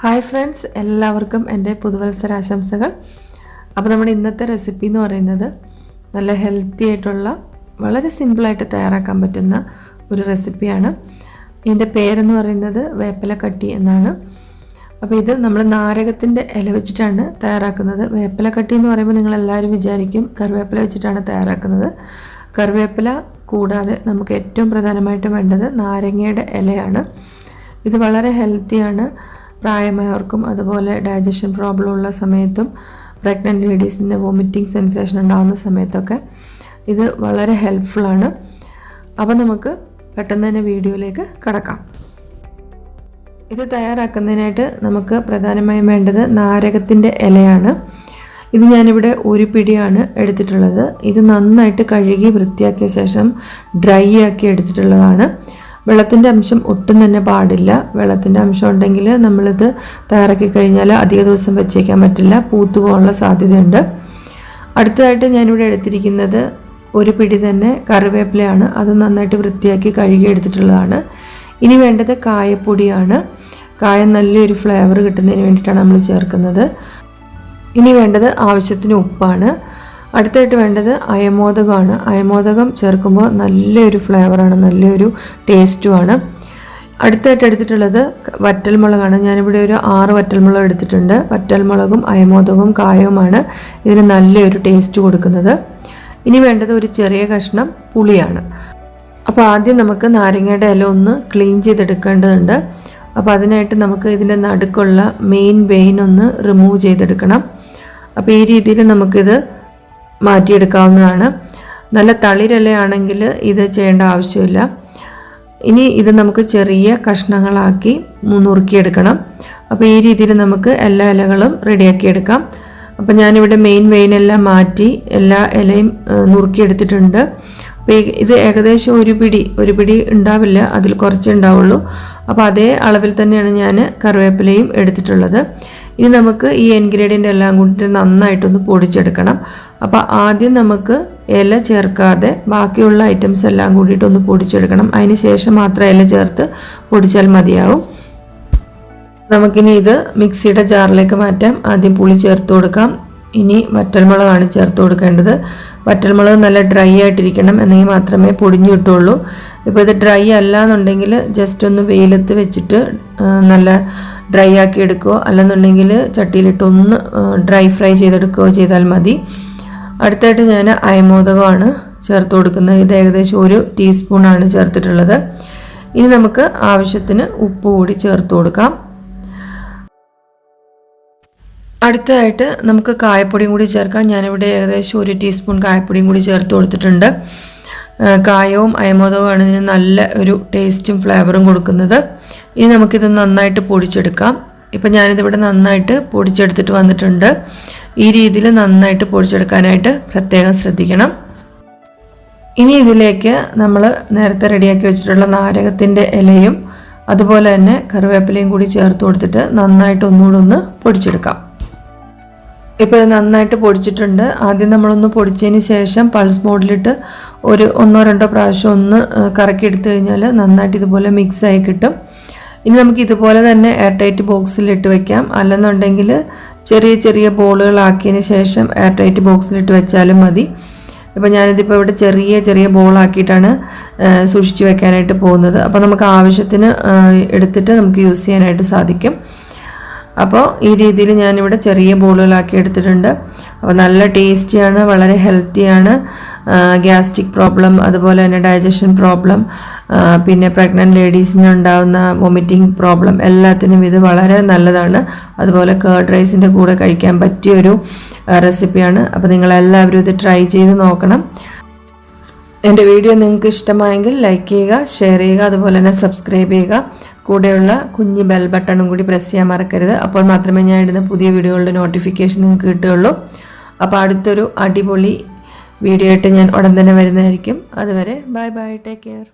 Hi friends, എല്ലാവർക്കും എൻ്റെ പുതുവത്സര ആശംസകൾ. അപ്പോൾ നമ്മുടെ ഇന്നത്തെ റെസിപ്പി എന്ന് പറയുന്നത് നല്ല ഹെൽത്തി ആയിട്ടുള്ള വളരെ സിമ്പിളായിട്ട് തയ്യാറാക്കാൻ പറ്റുന്ന ഒരു റെസിപ്പിയാണ്. ഇതിൻ്റെ പേരെന്ന് പറയുന്നത് വേപ്പിലക്കട്ടി എന്നാണ്. അപ്പോൾ ഇത് നമ്മൾ നാരകത്തിൻ്റെ ഇല വെച്ചിട്ടാണ് തയ്യാറാക്കുന്നത്. വേപ്പിലക്കട്ടി എന്ന് പറയുമ്പോൾ നിങ്ങളെല്ലാവരും വിചാരിക്കും കറിവേപ്പില വെച്ചിട്ടാണ് തയ്യാറാക്കുന്നത്. കറിവേപ്പില കൂടാതെ നമുക്ക് ഏറ്റവും പ്രധാനമായിട്ടും വേണ്ടത് നാരങ്ങയുടെ ഇലയാണ്. ഇത് വളരെ ഹെൽത്തിയാണ്. പ്രായമായവർക്കും അതുപോലെ ഡൈജഷൻ പ്രോബ്ലം ഉള്ള സമയത്തും പ്രഗ്നൻറ്റ് ലേഡീസിൻ്റെ വോമിറ്റിംഗ് സെൻസേഷൻ ഉണ്ടാകുന്ന സമയത്തൊക്കെ ഇത് വളരെ ഹെൽപ്ഫുള്ളാണ്. അപ്പോൾ നമുക്ക് പെട്ടെന്ന് തന്നെ വീഡിയോയിലേക്ക് കടക്കാം. ഇത് തയ്യാറാക്കുന്നതിനായിട്ട് നമുക്ക് പ്രധാനമായും വേണ്ടത് നാരകത്തിൻ്റെ ഇലയാണ്. ഇത് ഞാനിവിടെ ഒരു പിടിയാണ് എടുത്തിട്ടുള്ളത്. ഇത് നന്നായിട്ട് കഴുകി വൃത്തിയാക്കിയ ശേഷം ഡ്രൈ ആക്കി എടുത്തിട്ടുള്ളതാണ്. വെള്ളത്തിൻ്റെ അംശം ഒട്ടും തന്നെ പാടില്ല. വെള്ളത്തിൻ്റെ അംശം ഉണ്ടെങ്കിൽ നമ്മളിത് തയ്യാറാക്കി കഴിഞ്ഞാൽ അധിക ദിവസം വെച്ചേക്കാൻ പറ്റില്ല, പൂത്തു പോകാനുള്ള സാധ്യതയുണ്ട്. അടുത്തതായിട്ട് ഞാനിവിടെ എടുത്തിരിക്കുന്നത് ഒരു പിടി തന്നെ കറിവേപ്പിലയാണ്. അത് നന്നായിട്ട് വൃത്തിയാക്കി കഴുകി എടുത്തിട്ടുള്ളതാണ്. ഇനി വേണ്ടത് കായപ്പൊടിയാണ്. കായം നല്ലൊരു ഫ്ലേവർ കിട്ടുന്നതിന് വേണ്ടിയിട്ടാണ് നമ്മൾ ചേർക്കുന്നത്. ഇനി വേണ്ടത് ആവശ്യത്തിന് ഉപ്പാണ്. അടുത്തായിട്ട് വേണ്ടത് അയമോദകമാണ്. അയമോദകം ചേർക്കുമ്പോൾ നല്ലൊരു ഫ്ലേവറാണ്, നല്ലൊരു ടേസ്റ്റുമാണ്. അടുത്തായിട്ട് എടുത്തിട്ടുള്ളത് വറ്റൽമുളകാണ്. ഞാനിവിടെ ഒരു 6 വറ്റൽമുളക് എടുത്തിട്ടുണ്ട്. വറ്റൽമുളകും അയമോദകവും കായവുമാണ് ഇതിന് നല്ലൊരു ടേസ്റ്റ് കൊടുക്കുന്നത്. ഇനി വേണ്ടത് ഒരു ചെറിയ കഷ്ണം പുളിയാണ്. അപ്പോൾ ആദ്യം നമുക്ക് നാരങ്ങയുടെ ഇല ഒന്ന് ക്ലീൻ ചെയ്തെടുക്കേണ്ടതുണ്ട്. അപ്പോൾ അതിനായിട്ട് നമുക്ക് ഇതിൻ്റെ നടുക്കുള്ള മെയിൻ വെയിൻ ഒന്ന് റിമൂവ് ചെയ്തെടുക്കണം. അപ്പോൾ ഈ രീതിയിൽ നമുക്കിത് മാറ്റിയെടുക്കാവുന്നതാണ്. നല്ല തളിരിലയാണെങ്കിൽ ഇത് ചെയ്യേണ്ട ആവശ്യമില്ല. ഇനി ഇത് നമുക്ക് ചെറിയ കഷ്ണങ്ങളാക്കി നുറുക്കിയെടുക്കണം. അപ്പോൾ ഈ രീതിയിൽ നമുക്ക് എല്ലാ ഇലകളും റെഡിയാക്കിയെടുക്കാം. അപ്പോൾ ഞാനിവിടെ മെയിൻ വെയിനെല്ലാം മാറ്റി എല്ലാ ഇലയും നുറുക്കിയെടുത്തിട്ടുണ്ട്. അപ്പോൾ ഇത് ഏകദേശം ഒരു പിടി ഉണ്ടാവില്ല, അതിൽ കുറച്ചേ ഉണ്ടാവുള്ളൂ. അപ്പോൾ അതേ അളവിൽ തന്നെയാണ് ഞാൻ കറിവേപ്പിലയും എടുത്തിട്ടുള്ളത്. ഇനി നമുക്ക് ഈ ഇൻഗ്രീഡിയൻ്റ് എല്ലാം കൂടി നന്നായിട്ടൊന്ന് പൊടിച്ചെടുക്കണം. അപ്പോൾ ആദ്യം നമുക്ക് ഇല ചേർക്കാതെ ബാക്കിയുള്ള ഐറ്റംസ് എല്ലാം കൂടിയിട്ടൊന്ന് പൊടിച്ചെടുക്കണം. അതിന് ശേഷം മാത്രം ഇല ചേർത്ത് പൊടിച്ചാൽ മതിയാവും. നമുക്കിനി ഇത് മിക്സിയുടെ ജാറിലേക്ക് മാറ്റാം. ആദ്യം പുളി ചേർത്ത് കൊടുക്കാം. ഇനി വറ്റൽമുളകാണ് ചേർത്ത് കൊടുക്കേണ്ടത്. വറ്റൽമുളക് നല്ല ഡ്രൈ ആയിട്ടിരിക്കണം, എന്നെങ്കിൽ മാത്രമേ പൊടിഞ്ഞു കിട്ടുള്ളൂ. ഇപ്പോൾ ഇത് ഡ്രൈ അല്ല എന്നുണ്ടെങ്കിൽ ജസ്റ്റ് ഒന്ന് വെയിലത്ത് വെച്ചിട്ട് നല്ല ഡ്രൈ ആക്കി എടുക്കുകയോ അല്ലെന്നുണ്ടെങ്കിൽ ചട്ടിയിലിട്ടൊന്ന് ഡ്രൈ ഫ്രൈ ചെയ്തെടുക്കുകയോ ചെയ്താൽ മതി. അടുത്തായിട്ട് ഞാൻ അയമോദകമാണ് ചേർത്ത് കൊടുക്കുന്നത്. ഇത് ഏകദേശം 1 ടീസ്പൂണാണ് ചേർത്തിട്ടുള്ളത്. ഇനി നമുക്ക് ആവശ്യത്തിന് ഉപ്പ് കൂടി ചേർത്ത് കൊടുക്കാം. അടുത്തതായിട്ട് നമുക്ക് കായപ്പൊടിയും കൂടി ചേർക്കാം. ഞാനിവിടെ ഏകദേശം 1 ടീസ്പൂൺ കായപ്പൊടിയും കൂടി ചേർത്ത് കൊടുത്തിട്ടുണ്ട്. കായവും അയമോദകവുമാണ് ഇതിന് നല്ല ഒരു ടേസ്റ്റും ഫ്ലേവറും കൊടുക്കുന്നത്. ഇനി നമുക്കിത് നന്നായിട്ട് പൊടിച്ചെടുക്കാം. ഇപ്പം ഞാനിതിവിടെ നന്നായിട്ട് പൊടിച്ചെടുത്തിട്ട് വന്നിട്ടുണ്ട്. ഈ രീതിയിൽ നന്നായിട്ട് പൊടിച്ചെടുക്കാനായിട്ട് പ്രത്യേകം ശ്രദ്ധിക്കണം. ഇനി ഇതിലേക്ക് നമ്മൾ നേരത്തെ റെഡിയാക്കി വെച്ചിട്ടുള്ള നാരകത്തിൻ്റെ ഇലയും അതുപോലെ തന്നെ കറിവേപ്പിലയും കൂടി ചേർത്ത് കൊടുത്തിട്ട് നന്നായിട്ട് ഒന്നുകൂടെ ഒന്ന് പൊടിച്ചെടുക്കാം. ഇപ്പോൾ ഇത് നന്നായിട്ട് പൊടിച്ചിട്ടുണ്ട്. ആദ്യം നമ്മളൊന്ന് പൊടിച്ചതിന് ശേഷം പൾസ് മോഡിലിട്ട് ഒരു 1-2 പ്രാവശ്യം ഒന്ന് കറക്കി എടുത്തു കഴിഞ്ഞാൽ നന്നായിട്ട് ഇതുപോലെ മിക്സായി കിട്ടും. ഇനി നമുക്ക് ഇതുപോലെ തന്നെ എയർ ടൈറ്റ് ബോക്സിലിട്ട് വയ്ക്കാം. അല്ലെന്നുണ്ടെങ്കിൽ ചെറിയ ചെറിയ ബോളുകളാക്കിയതിന് ശേഷം എയർ ടൈറ്റ് ബോക്സിലിട്ട് വെച്ചാലും മതി. ഇപ്പോൾ ഞാനിതിപ്പോൾ ഇവിടെ ചെറിയ ചെറിയ ബോളാക്കിയിട്ടാണ് സൂക്ഷിച്ച് വെക്കാനായിട്ട് പോകുന്നത്. അപ്പോൾ നമുക്ക് ആവശ്യത്തിന് എടുത്തിട്ട് നമുക്ക് യൂസ് ചെയ്യാനായിട്ട് സാധിക്കും. അപ്പോൾ ഈ രീതിയിൽ ഞാനിവിടെ ചെറിയ ബോളുകളാക്കി എടുത്തിട്ടുണ്ട്. അപ്പോൾ നല്ല ടേസ്റ്റിയാണ്, വളരെ ഹെൽത്തിയാണ്. ഗ്യാസ്ട്രിക് പ്രോബ്ലം അതുപോലെ തന്നെ ഡൈജഷൻ പ്രോബ്ലം, പിന്നെ പ്രഗ്നൻറ്റ് ലേഡീസിന് ഉണ്ടാകുന്ന വോമിറ്റിംഗ് പ്രോബ്ലം എല്ലാത്തിനും ഇത് വളരെ നല്ലതാണ്. അതുപോലെ കേർഡ് റൈസിൻ്റെ കൂടെ കഴിക്കാൻ പറ്റിയൊരു റെസിപ്പിയാണ്. അപ്പോൾ നിങ്ങളെല്ലാവരും ഇത് ട്രൈ ചെയ്ത് നോക്കണം. എൻ്റെ വീഡിയോ നിങ്ങൾക്ക് ഇഷ്ടമായെങ്കിൽ ലൈക്ക് ചെയ്യുക, ഷെയർ ചെയ്യുക, അതുപോലെ തന്നെ സബ്സ്ക്രൈബ് ചെയ്യുക. കൂടെയുള്ള കുഞ്ഞ് ബെൽ ബട്ടണും കൂടി പ്രസ് ചെയ്യാൻ മറക്കരുത്. അപ്പോൾ മാത്രമേ ഞാൻ ഇടുന്ന പുതിയ വീഡിയോകളുടെ നോട്ടിഫിക്കേഷൻ നിങ്ങൾക്ക് കിട്ടുകയുള്ളൂ. അപ്പോൾ അടുത്തൊരു അടിപൊളി വീഡിയോ ആയിട്ട് ഞാൻ ഉടൻ തന്നെ വരുന്നതായിരിക്കും. അതുവരെ ബൈ ബൈ, ടേക്ക് കെയർ.